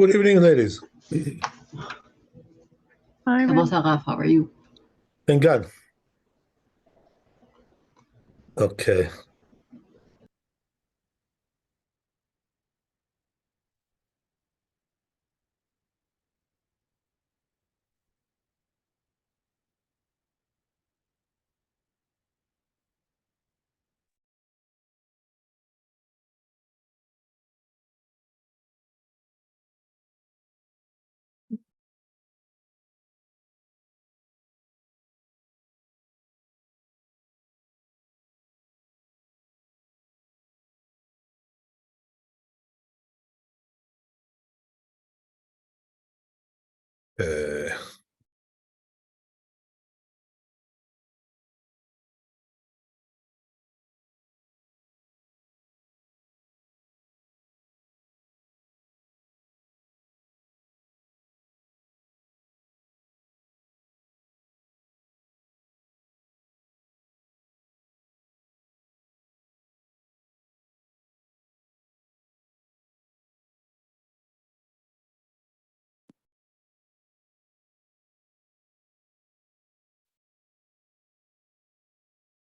Good evening, ladies. Hi, Shabbos Haraf, how are you? Thank God. Okay. Uh,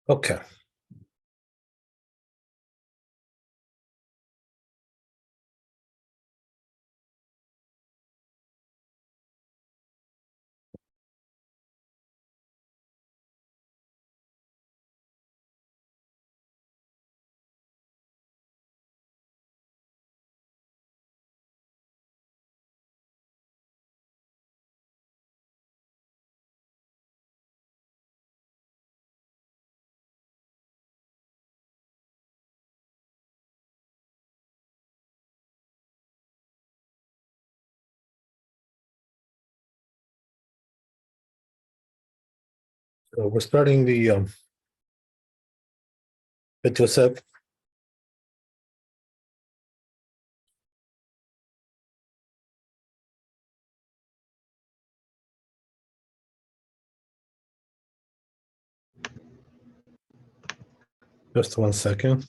okay. So we're starting the Bet Yosef. Just 1 second.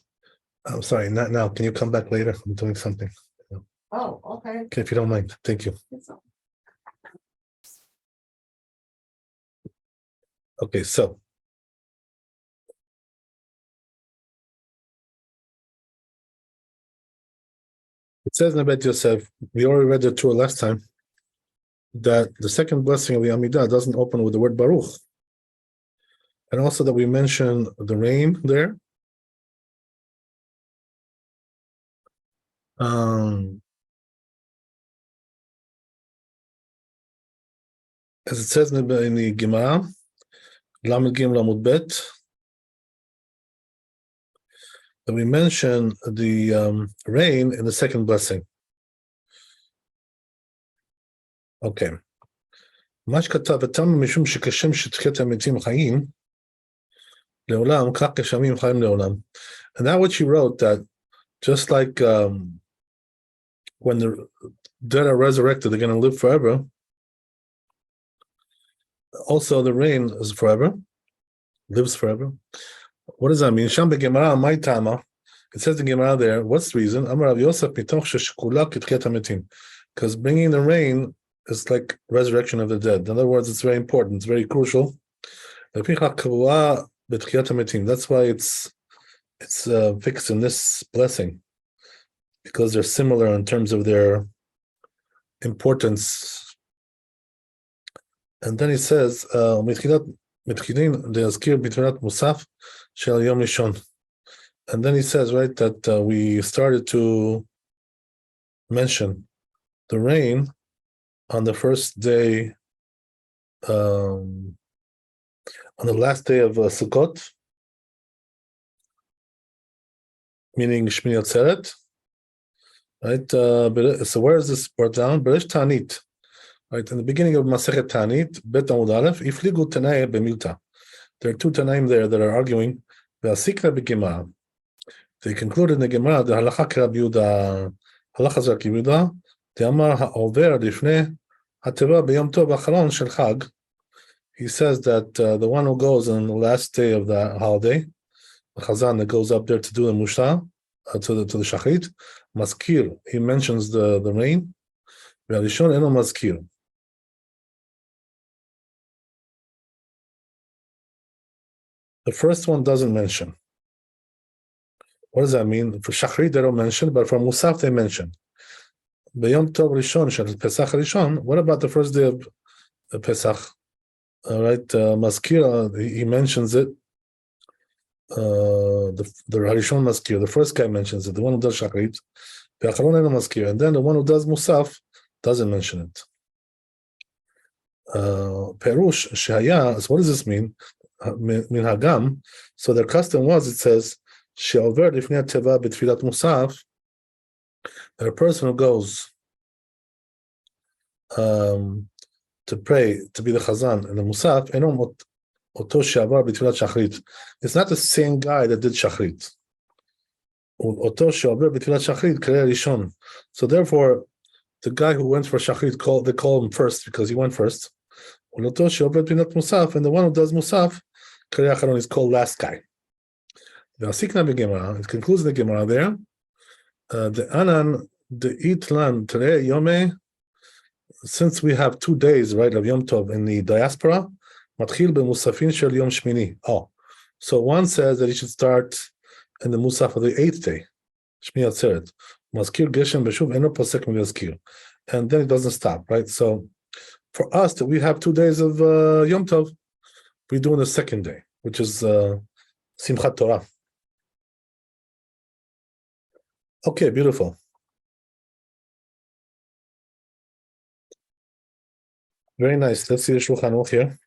I'm sorry, not now. Can you come back later? I'm doing something. Oh, okay. Okay, if you don't mind. Thank you. Okay, so it says in the Bet Yosef, we already read the Torah last time, that the second blessing of the Amidah doesn't open with the word Baruch. And also that we mentioned the rain there. As it says in the Gemara, Lamed Gim Lamud Bet, that we mention the rain in the second blessing. Okay. מה שכתב, ותמה משום שכשם שתחיית המתים חיים, לעולם, כך גשמים חיים לעולם. And that what she wrote, that just like when the dead are resurrected, they're going to live forever. Also, the rain is forever, lives forever. What does that mean? Sham beGemara, my tama. It says in Gemara there, what's the reason? Amar Rav Yosef mitoch sheshkula kitchiat hametim. Because bringing the rain is like resurrection of the dead. In other words, it's very important. It's very crucial. That's why it's fixed in this blessing, because they're similar in terms of their importance. And then he says, and then he says, right, that we started to mention the rain on the first day, on the last day of Sukkot, meaning Shmini Atzeret, right? So where is this brought down? Beresh Tanit, right? In the beginning of Masechet Tanit, Bet Amud Aleph, Ifligu Tanai B'Milta. There are two Tanaim there that are arguing. V'asikra b'Gemara. They concluded in the Gemara the halacha Rabbi Yehuda, halacha zak Yehuda, the Amar ha'over lifnei hateva b'yom tov ha'achalon shel Chag. He says that the one who goes on the last day of the holiday, the Chazan that goes up there to do the Musha, to the Shachrit, Maskir, he mentions the rain, והראשון אינו מזכיר. The first one doesn't mention. What does that mean? For Shachrit they don't mention, but for Musaf they mention. ביום טוב ראשון של פסח הראשון, what about the first day of Pesach? All right, Maskir, he mentions it. The Harishon Maskir, the first guy mentions it, the one who does Shachrit. And then the one who does Musaf doesn't mention it. Perush Shehaya, so what does this mean? Min Hagam. So their custom was, it says, She'over Lifnei Teva B'Tfilat Musaf, that a person who goes to pray, to be the Chazan and the Musaf, Oto She'avar B'Tfilat Shachrit. It's not the same guy that did Shachrit. Oto She'avar B'Tfilat Shachrit, Karei Rishon. So therefore, the guy who went for Shachrit, they call him first because he went first. Oto She'avar B'Tfilat Musaf, and the one who does Musaf, Karei Acharon, is called last guy. It concludes the Gemara there. The Anan, the Itlan, today, Yome, since we have 2 days, right, of Yom Tov in the diaspora, Matchil b'Musafin shel Yom Shmini. Oh, so one says that he should start in the Musaf of the 8th day, Shmini Atzeret. Maskir Geshem b'Shuv eno posek mi'azkir. And then it doesn't stop, right? So for us, that we have 2 days of Yom Tov, we do on the 2nd day, which is Simchat Torah. Okay, beautiful. Very nice. Let's see the Shulchan Aruch here.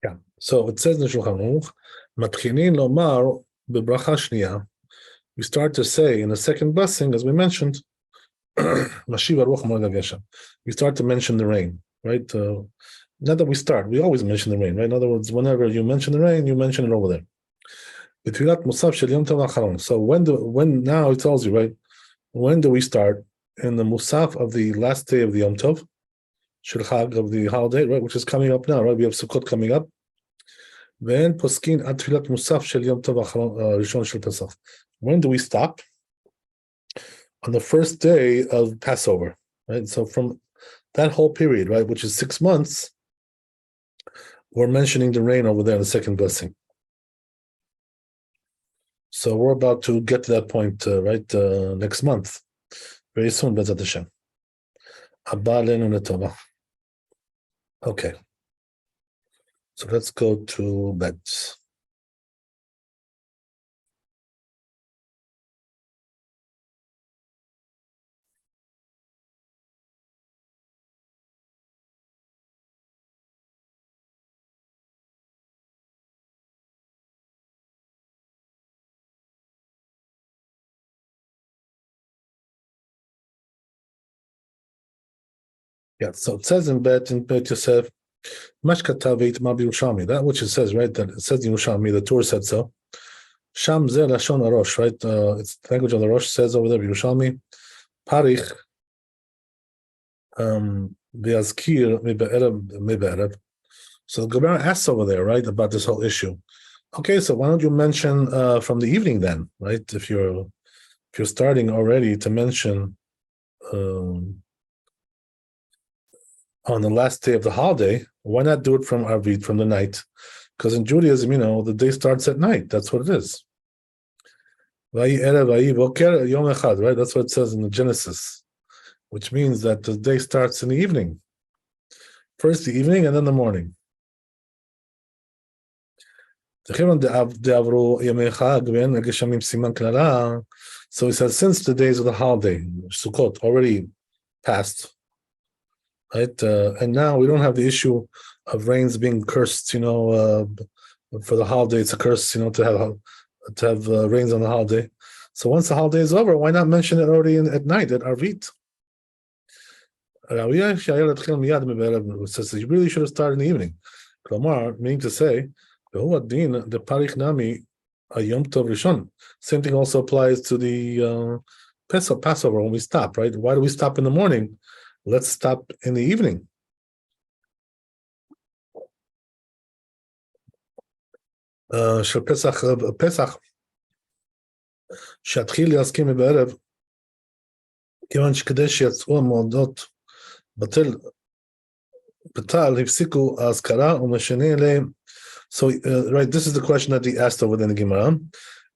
Yeah. So it says in the Shulchan Aruch, Matchinin lomar bebracha shniya. We start to say in the second blessing, as we mentioned, Mashiv Aruch Moed HaGeshem. We start to mention the rain, right? Not that we start, we always mention the rain, right? In other words, whenever you mention the rain, you mention it over there. B'tfilat Musaf shel Yom Tov Acharon. So when now it tells you, right? When do we start? In the Musaf of the last day of the Yom Tov, Shel Chag, of the holiday, right? Which is coming up now, right? We have Sukkot coming up. When poskin ad tfilat musaf shel Yom Tov Rishon shel Pesach. When do we stop? On the first day of Passover, right? So from that whole period, right, which is 6 months, we're mentioning the rain over there in the second blessing. So we're about to get to that point, right, next month, very soon, B'ezrat Hashem. Abba Aleinu L'Tova. Okay. So let's go to beds. Yeah, so it says in Bet Yosef, that which it says, right? That it says in Yerushalmi, the Tur said so. Sham ze lashon arosh, right? It's the language of the Rosh says over there, Yerushalmi. Parich v'yazkir mibe'erev. So the Gemara asks over there, right, about this whole issue. Okay, so why don't you mention from the evening then, right? If you're starting already to mention on the last day of the holiday, why not do it from Arvit, from the night? Because in Judaism, the day starts at night. That's what it is. Right? That's what it says in the Genesis, which means that the day starts in the evening. First the evening and then the morning. So he says, since the days of the holiday, Sukkot, already passed, right? And now we don't have the issue of rains being cursed, for the holiday, it's a curse, to have rains on the holiday. So once the holiday is over, why not mention it already at night, at Arvit? It says that you really should have started in the evening. Klamar, meaning to say, the parich nami a Yom Tov Rishon. Same thing also applies to the Passover when we stop, right? Why do we stop in the morning? Let's stop in the evening. של פסח, שיתחיל להסכים בערב, כיוון שכדי שיצאו המועדות בטל, הפסיקו האזכרה ומשנה אליהם. So, right, this is the question that he asked over there in the Gemara.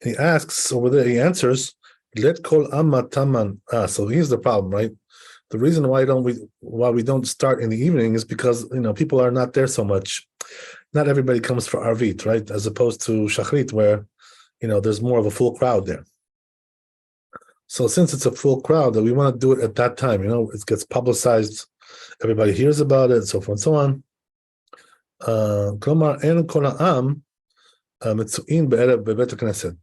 He asks over there, he answers, let kol amma taman. So here's the problem, right? The reason why we don't start in the evening is because, people are not there so much. Not everybody comes for Arvit, right? As opposed to Shachrit, where, there's more of a full crowd there. So since it's a full crowd, that we want to do it at that time, it gets publicized, everybody hears about it, and so forth and so on. Klomar en kol ha'am mitzuin be'erev bebet HaKnesset.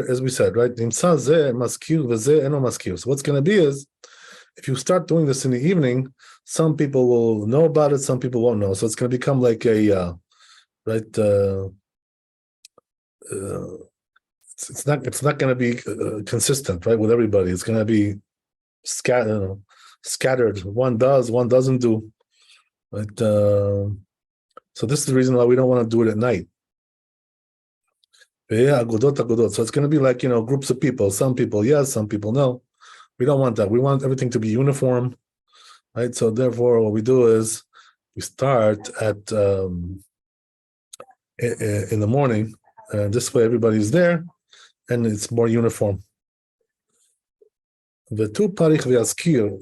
As we said, right? Nimsa zeh maskir v'zeh eno maskir. So what's going to be is, if you start doing this in the evening, some people will know about it, some people won't know. So it's going to become like a it's not going to be consistent, right, with everybody. It's going to be scattered. One does, one doesn't do. Right? So this is the reason why we don't want to do it at night. So it's going to be like, groups of people. Some people yes, some people no. We don't want that. We want everything to be uniform, right? So therefore, what we do is we start at in the morning, and this way everybody's there, and it's more uniform. The two parich v'yaskir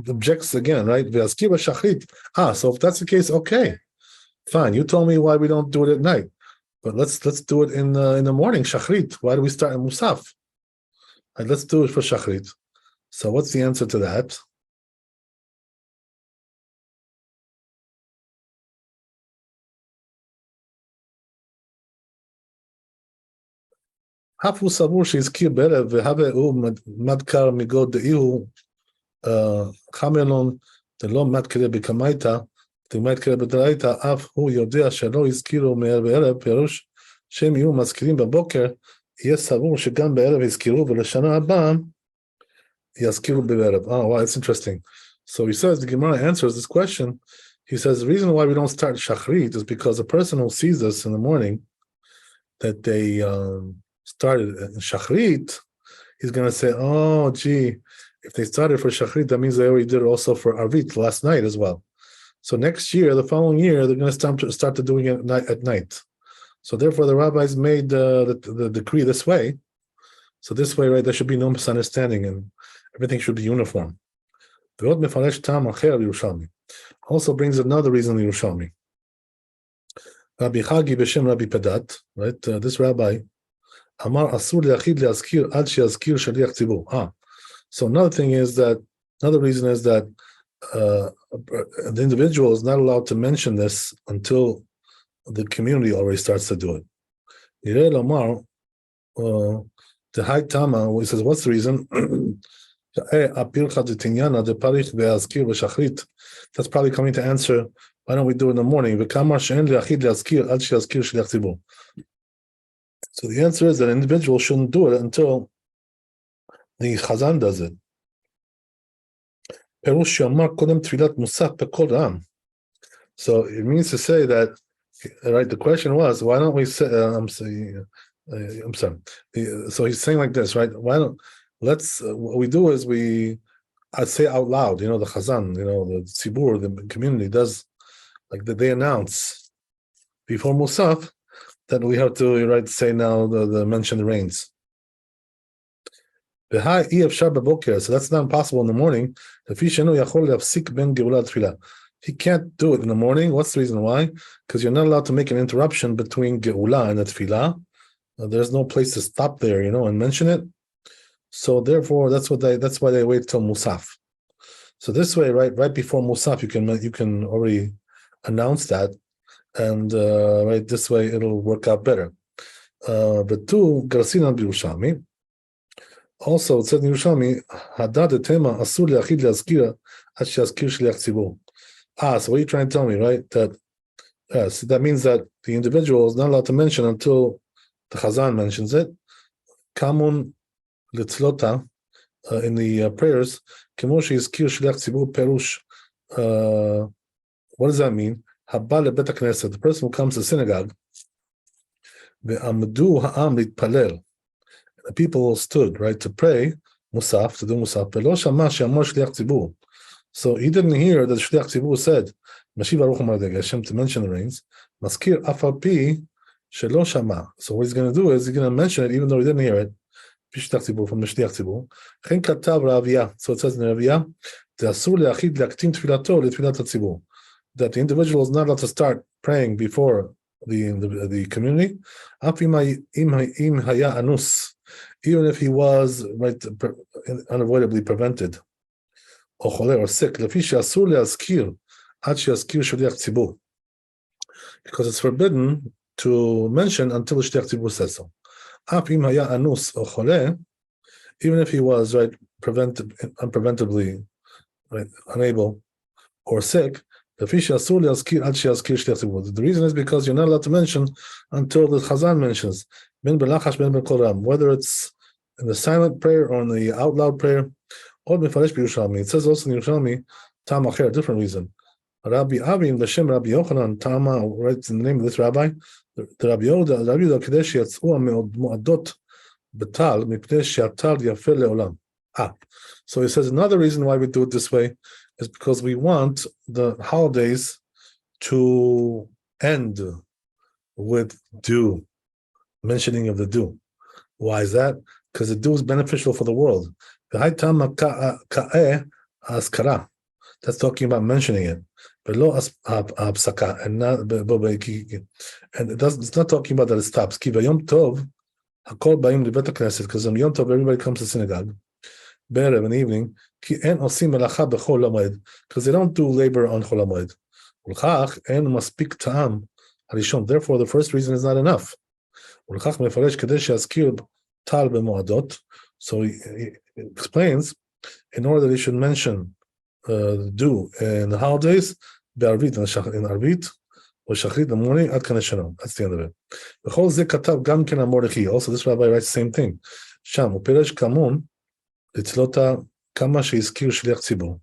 objects again, right? V'yaskir v'shachrit. So if that's the case, okay, fine. You told me why we don't do it at night, but let's do it in the morning. Shachrit. Why do we start in Musaf? Right, let's do it for Shachrit. So what's the answer to that? Hafu sabur sheizkir berev v'haveu madkar migod de'ihu chamelon delo madkere b'kamaita t'madkere b'daraita af hu yodea shelo izkiru me'er be'erev pirush shem yihu mazkirim b'boker yeh sabur shegam be'erev izkiru v'leshana haba yazkiru be'erev. Oh, wow, it's interesting. So he says, the Gemara answers this question. He says, the reason why we don't start Shachrit is because a person who sees us in the morning, that they started in Shachrit, he's going to say, oh, gee, if they started for Shachrit, that means they already did it also for Arvit last night as well. So next year, the following year, they're going to start to doing it at night. So therefore, the rabbis made the decree this way. So this way, right, there should be no misunderstanding and everything should be uniform. Also brings another reason in Yerushalmi. Rabbi Chagi b'shem Rabbi Pedat, right? This rabbi, Amar asur le'achid le'azkir ad she'azkir shaliach tzibur. So another reason is that the individual is not allowed to mention this until the community already starts to do it. Yireh Lamar, the High Tama, he says, what's the reason? That's probably coming to answer, why don't we do it in the morning? So the answer is that an individual shouldn't do it until the Chazan does it. So it means to say that, right, the question was, why don't we say, I'm sorry. So he's saying like this, right? What we do is I'd say out loud, the Chazan, the Tzibur, the community does, like that they announce before Musaf that we have to, say now the mention the rains. So that's not possible in the morning. He can't do it in the morning. What's the reason why? Because you're not allowed to make an interruption between Geula and the Tefillah. There's no place to stop there, and mention it. So therefore, that's why they wait till Musaf. So this way, right before Musaf, you can already announce that, and right this way it'll work out better. But two, Garasina Yerushalmi. Also, it says in Yerushalmi, Hadad tema asur le'achid le'azkira ad she'azkir shliach tzibur. So what are you trying to tell me, right? That Yes, that means that the individual is not allowed to mention until the Chazan mentions it. Kamun litzlota in the prayers. Kemoshi is kir shliach tzibur perush. What does that mean? Habba lebet hakneset, the person who comes to the synagogue. Ve'amdu ha'am litpalel. The people stood, right, to pray, musaf, to do musaf. Ve'lo shama she'amor shliach tzibur. So he didn't hear that shliach tzibur said, Mashiv Aruch Amar Hashem, to mention the rains. Maskir afal pi shelo shama. So what he's going to do is he's going to mention it even though he didn't hear it. Shliach tzibur from the shliach tzibur. Chen katav Raviyah. So it says in Raviyah, Asur le'achid le'aktim tfilato le'tfilat hatzibur. That the individual is not allowed to start praying before the community. Im haya anus, even if he was right unavoidably prevented, or chole or sick. Lefi she'asur le'azkir ad she'azkir shliach tzibur, because it's forbidden to mention until the shliach tzibur says so. Af im haya anus or chole, even if he was right unpreventably right unable or sick. The reason is because you're not allowed to mention until the Chazan mentions, whether it's in the silent prayer or in the out loud prayer. It says also in Yerushalmi, Tam Acher, a different reason. Rabbi Avi in Vashem Rabbi Yochanan, Tama, writes in the name of this rabbi, the Rabbi Yoda Kadesh Yatzua Mu'adot Betal, Mipnei She'atal Yafeh Le'olam. So he says another reason why we do it this way is because we want the holidays to end with dew, mentioning of the dew. Why is that? Because the dew is beneficial for the world. That's talking about mentioning it. And it's not talking about that it stops. Because on Yom Tov everybody comes to synagogue. Be'erev in the evening, because they don't do labor on Chol HaMoed. Therefore, the first reason is not enough. So he explains, in order that he should mention dew in the holidays, in Arvit, or Shachrit in the morning, Ad Kan Shalom. That's the end of it. Also, this rabbi writes the same thing. Sham, Upiresh Kamun, Litzlota Kama Sheizkir Shliach Tzibur.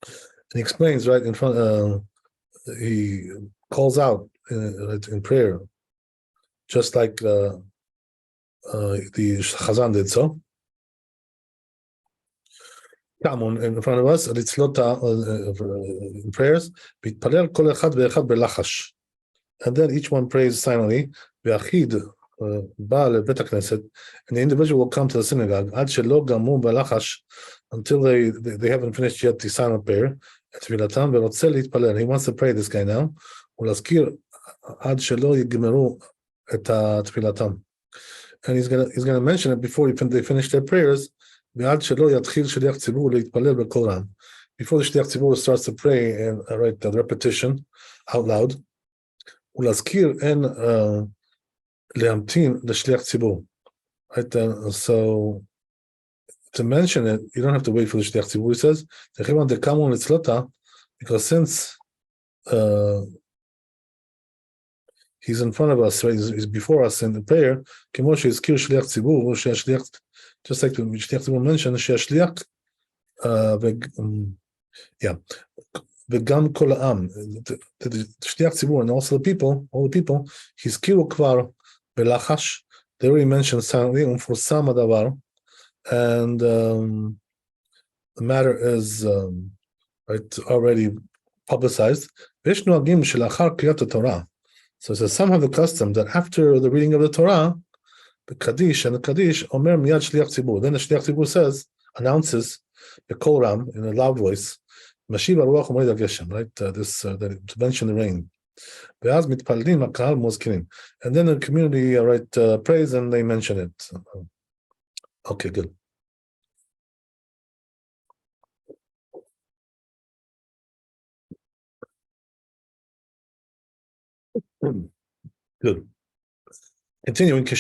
And he explains right in front. He calls out in prayer, just like the Chazan did so. Kamun in front of us, Litzlota in prayers. Bitpaler kol echad ve'echad belachash, and then each one prays silently. Ve'achid. And the individual will come to the synagogue until they haven't finished yet the silent prayer. He wants to pray, this guy now. And he's gonna mention it before they finish their prayers. Before the Shliach Tzibur starts to pray and write the repetition out loud. Lehamtin the Shliach Tzibur. Right, so to mention it, you don't have to wait for the Shliach Tzibur. He says, because since he's in front of us, right, he's before us in the prayer, just like the Shliach Tzibur mentioned, V'gam kol ha'am, the Shliach Tzibur and also all the people, he's kiru kvar belachash. They already mentioned silently umfurusam hadavar, and the matter is right, already publicized. V'yesh noagim shelachar kriyat Torah. So it says some have the custom that after the reading of the Torah, the Kaddish omer miyad Shliach Tzibur. Then the Shliach Tzibur announces the kol ram in a loud voice. Mashiv Aruch U'Moed HaGeshem, right? To mention the rain. And then the community, prays and they mention it. Okay, good. Good. Continuing, so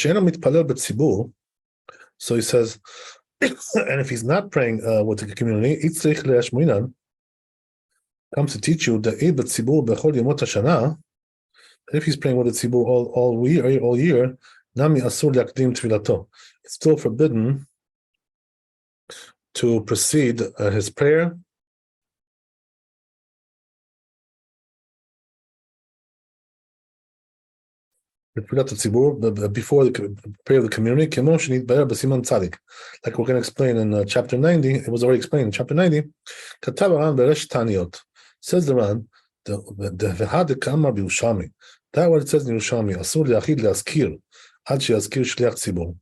he says, and if he's not praying with the community, comes to teach you the If he's praying with the tzibur all year, nami asur yakdim tfilato. It's still forbidden to precede his prayer before the prayer of the community. Like we're going to explain in chapter 90, it was already explained in chapter 90. Says the Ran, that what it says in Yerushalmi, asur liachid leaskir ad sheyaskir shliach tzibur,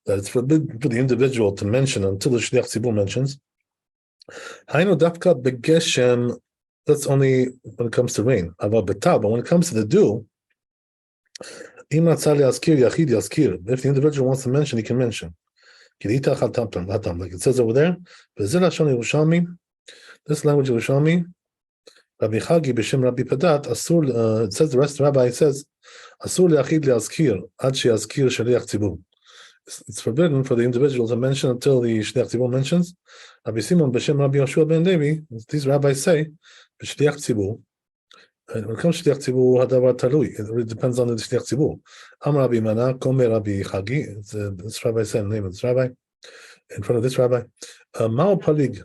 that it's forbidden for the individual to mention until the shliach tzibur mentions. Hainu dafka begeshem. That's only when it comes to rain. But when it comes to the dew, if the individual wants to mention, he can mention. Like it says over there, this language of Yerushalmi, Rabbi Chagi b'shem Rabbi Padat, asur. It says the rest of the Rabbi says, asur liachid liaskir ad sheyaskir shliach tzibur. It's forbidden for the individual to mention until the shliach tzibur mentions. Rabbi Simon b'shem Rabbi Yoshua ben Levi, these rabbis say, b'shliach tzibur. And when it comes to shliach tzibur, hadavar talui. It really depends on the shliach tzibur. Am Rabbi Mana, Komer Rabbi Chagi. This rabbi said the name of this rabbi in front of this rabbi. Mao palig.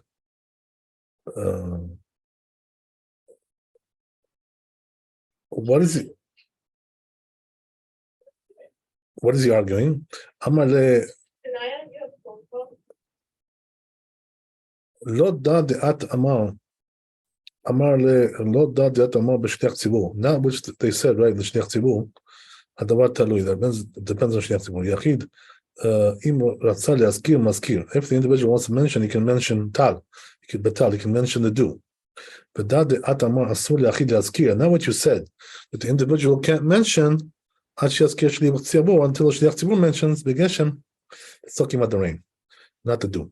What is he? What is he arguing? Amar le lo da de'at amar. Amar le lo da de'at amar b'shliach tzibur. Not which they said, right? The shliach tzibur. Hadavar talui. That depends on shliach tzibur. Yachid im ratza leaskir maskir. If the individual wants to mention, he can mention tal. He can mention the do. But that de'at amar asur leachid leaskir. Not what you said, that the individual can't mention until the shliach tzibur mentions begeshem. It's talking about the rain, not the dew.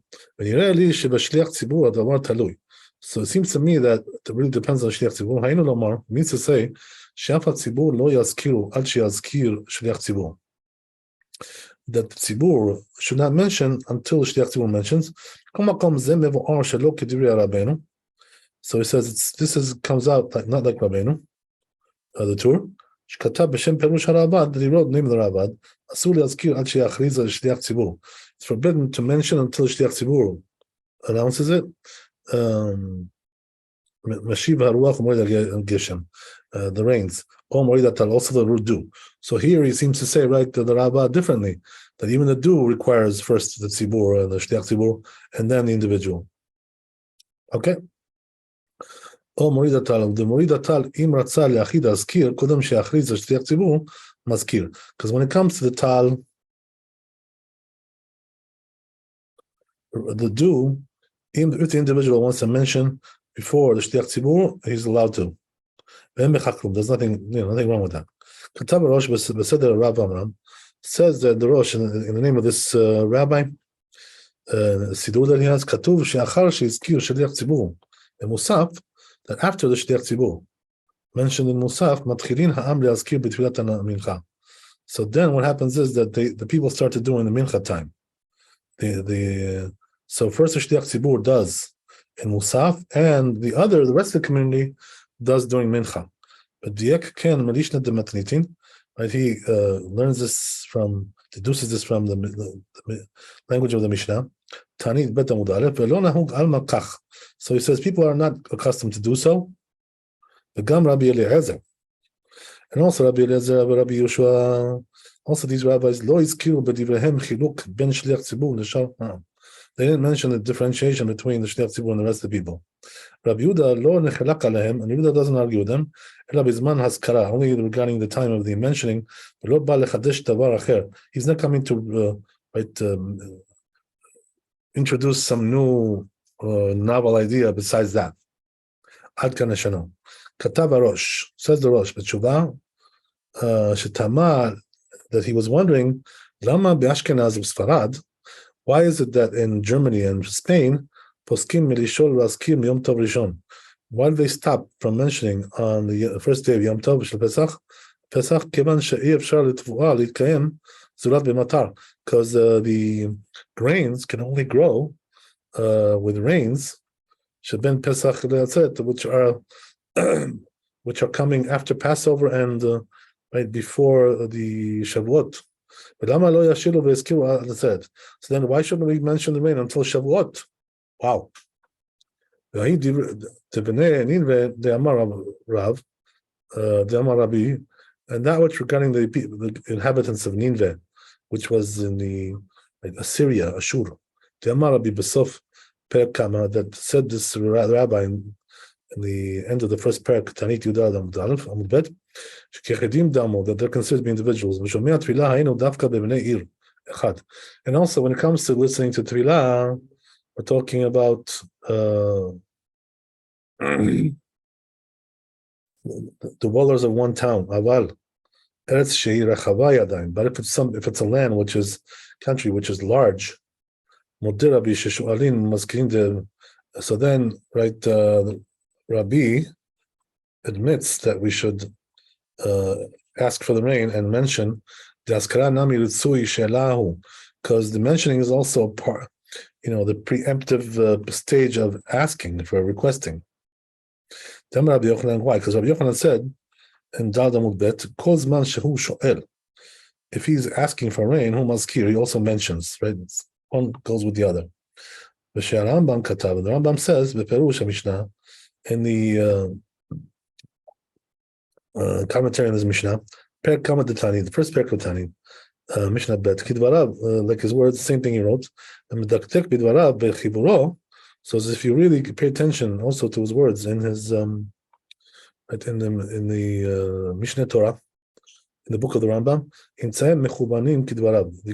So it seems to me that it really depends on shliach tzibur. Haynu lomar means to say she'af hatzibur lo yaskiru ad sheyaskir shliach tzibur. That the tzibur should not mention until shliach tzibur mentions. So he says comes out like, not like Rabbeinu, the Tur. שכתב בשם פירוש הרב"ד, that he wrote the name of the Rabbi, אסור להזכיר עד שיכריז על שליח ציבור. It's forbidden to mention until שליח ציבור announces it. משיב הרוח ומוריד הגשם, the rains, או מוריד הטל, also the root dew. So here he seems to say, right, the Rabbi differently, that even the dew requires first the tzibur, the shliach tzibur, and then the individual. Okay? או מוריד הטל, ומוריד הטל, אם רצה להחיד להזכיר, קודם שיכריז על שליח ציבור, מזכיר. Because when it comes to the tal, the dew, if the individual wants to mention before the shliach tzibur, he's allowed to. There's nothing wrong with that. כתב הראש בסדר הרב אמרם, says that the Rosh, in the name of this rabbi, סידור that he has, כתוב שאחר שהזכיר שליח ציבור, במוסף, that after the shliach tzibur mentioned in Musaf, matchilin ha'am le'azkir b'tfilat mincha. So then what happens is that the people start to do in the mincha time. So first the shliach tzibur does in Musaf, and the rest of the community does during mincha. But diek ken melishna de matnitin, right? He deduces this from the language of the Mishnah. Tanit bet amud aleph ve'lo nahug al makach. So he says people are not accustomed to do so. V'gam Rabbi Eliezer, and also Rabbi Eliezer, Rabbi Yoshua, also these rabbis lo izkiru b'divrehem chiluk ben shliach tzibur l'shar ha'am. They didn't mention the differentiation between the shliach tzibur and the rest of the people. Rabbi Yehuda lo nechelak alehem, and Yehuda doesn't argue with them. Ela bizman haskara, only regarding the time of the mentioning. V'lo ba lechadesh davar acher. He's not coming to introduce some new novel idea besides that. Ad kan neshano. Katav Rosh, says the Rosh, b'tshuva, shetama, that he was wondering, lama be'ashkenaz u'sfarad, why is it that in Germany and Spain, poskim milishol v'askir miyom tov rishon, why do they stop from mentioning on the first day of Yom Tov shel Pesach, kevan she'i efshar l'tvuah litkayem zurat b'matar, because the grains can only grow with rains, sheben Pesach le'atzet, which are coming after Passover and right before the Shavuot. But lama lo yashilu ve'eskiru al atzeret. So then, why shouldn't we mention the rain until Shavuot? Wow. And that was regarding the inhabitants of Nineveh, which was in the Assyria, Ashur. The Amar Rabbi Besof Perek Kama, that said this rabbi in the end of the first parak, Tanit Yudal Amud Aleph, Amud Bet, that they're considered to be individuals. And also, when it comes to listening to Tefillah, we're talking about the dwellers of one town, Aval, Eretz Shehi Rechavah Yadayim. But if it's a land which is country which is large, Modir Rabbi Sheshualin Maskin. So then, right, Rabbi admits that we should ask for the rain and mention the Askara Nami Ritzui Shelahu, because the mentioning is also part, the preemptive stage of asking for requesting. Why? Because Rabbi Yochanan said in Dal Amud Bet, Kol Zman Shehu Shoel. If he's asking for rain, Hu Mazkir, he also mentions, right? One goes with the other. The Rambam says, Beperush HaMishnah, in the commentary on this Mishnah, Per Kama Detani, the first Perek of Tani, Mishnah Bet, Kidvarav, like his words, same thing he wrote, Medaktek Bidvarav Bechiburo. So as if you really pay attention also to his words in his in the Mishneh Torah, in the book of the Rambam, you're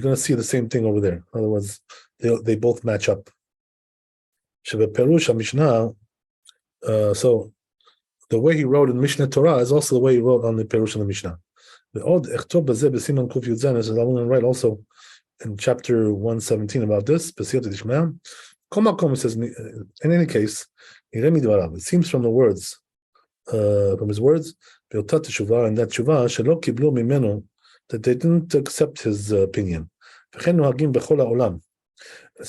going to see the same thing over there. In other words, they both match up. So the way he wrote in Mishneh Torah is also the way he wrote on the Perush of the Mishnah. I'm going to write also in chapter 117 about this. It says, in any case, it seems from the words, from his words, in that teshuvah, that they didn't accept his opinion. So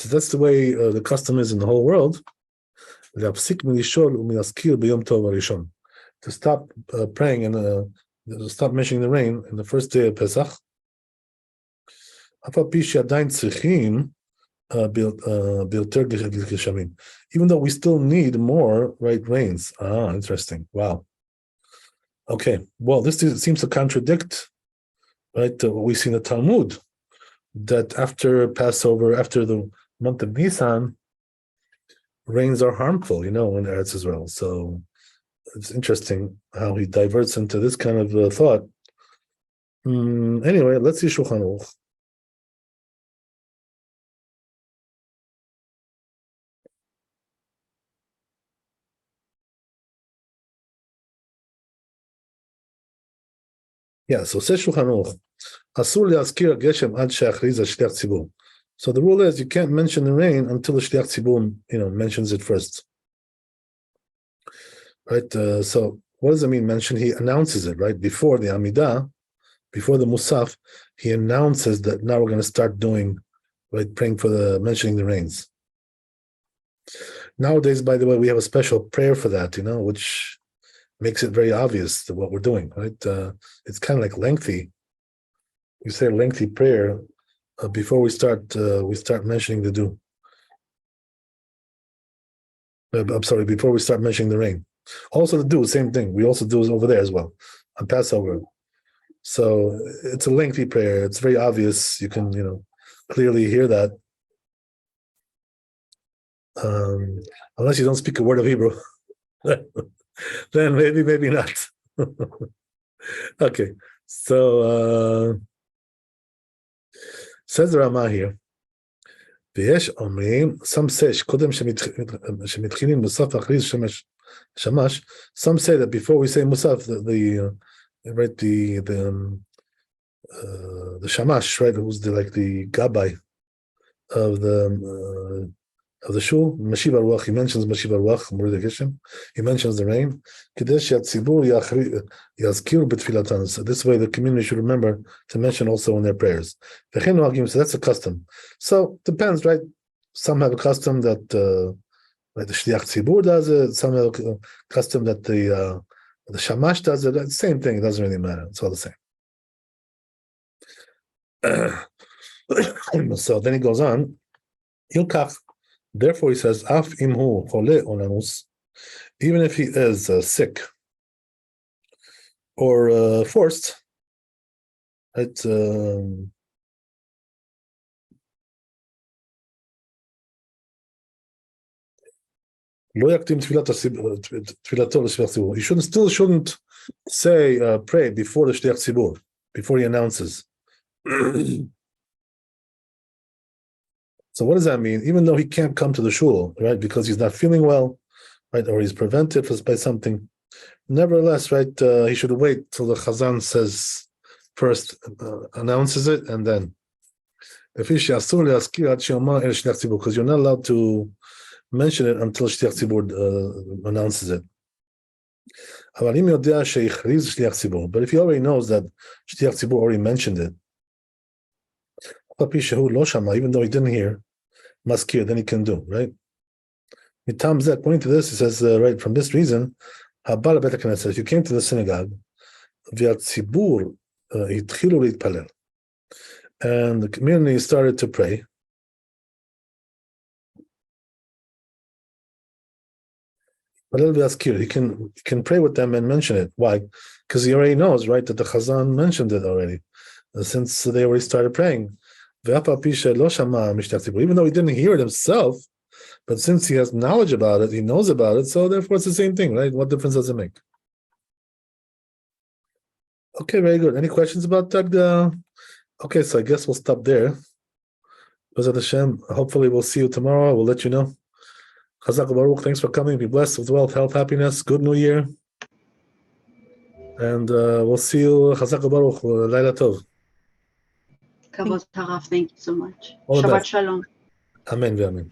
that's the way the custom is in the whole world. To stop praying and to stop mentioning the rain in the first day of Pesach. Even though we still need more rains. Interesting. Wow. Okay. Well, this seems to contradict, what we see in the Talmud, that after Passover, after the month of Nisan, rains are harmful, in Eretz Israel. So it's interesting how he diverts into this kind of thought. Anyway, let's see Shulchan Aruch. Yeah, so says Shulchan Aruch, Asur le'azkir geshem ad she'achriz shliach tzibur. So the rule is you can't mention the rain until the shliach tzibur, mentions it first. Right? So what does it mean? Mention? He announces it, right? Before the Amidah, before the Musaf, he announces that now we're going to start doing, praying for mentioning the rains. Nowadays, by the way, we have a special prayer for that, which makes it very obvious what we're doing, right? It's kind of like lengthy. We say a lengthy prayer before we start mentioning the dew. I'm sorry, before we start mentioning the rain. Also the dew, same thing. We also do it over there as well on Passover. So it's a lengthy prayer. It's very obvious. You can, clearly hear that. Unless you don't speak a word of Hebrew. Then maybe not. Okay, so says the Ramah here. Some say some say that before we say Musaf, the Shamash, right, who's the Gabbai of the shul, Mashiv Aruch, he mentions Mashiv Aruch, he mentions the rain. So this way the community should remember to mention also in their prayers. So that's a custom. So depends, right? Some have a custom that the Shliach Tzibur does it, some have a custom that the Shamash does it. Same thing, it doesn't really matter. It's all the same. So then he goes on. Ilkach, therefore he says, Af imhu chole onamus, even if he is sick or forced, right? He shouldn't say pray before the shliach tzibur, before he announces. So what does that mean? Even though he can't come to the shul, right, because he's not feeling well, right, or he's prevented by something, nevertheless, right, he should wait till the chazan says first, announces it, and then. Because you're not allowed to mention it until shliach tzibur announces it. But if he already knows that shliach tzibur already mentioned it, even though he didn't hear, maskir, then he can do, right? According to this, he says, right, from this reason, if you came to the synagogue, and the community started to pray, he can pray with them and mention it. Why? Because he already knows, right, that the chazan mentioned it already, since they already started praying. Even though he didn't hear it himself, but since he has knowledge about it, he knows about it, so therefore it's the same thing, right? What difference does it make? Okay, very good. Any questions about that? Okay, so I guess we'll stop there. B'ezrat Hashem, hopefully we'll see you tomorrow. We'll let you know. Chazak Baruch, thanks for coming. Be blessed with wealth, health, happiness. Good New Year. And we'll see you. Chazak Baruch, Laila Tov. Kavod Harav, thank you so much. All the Shabbat best. Shalom. Amen ve'amen.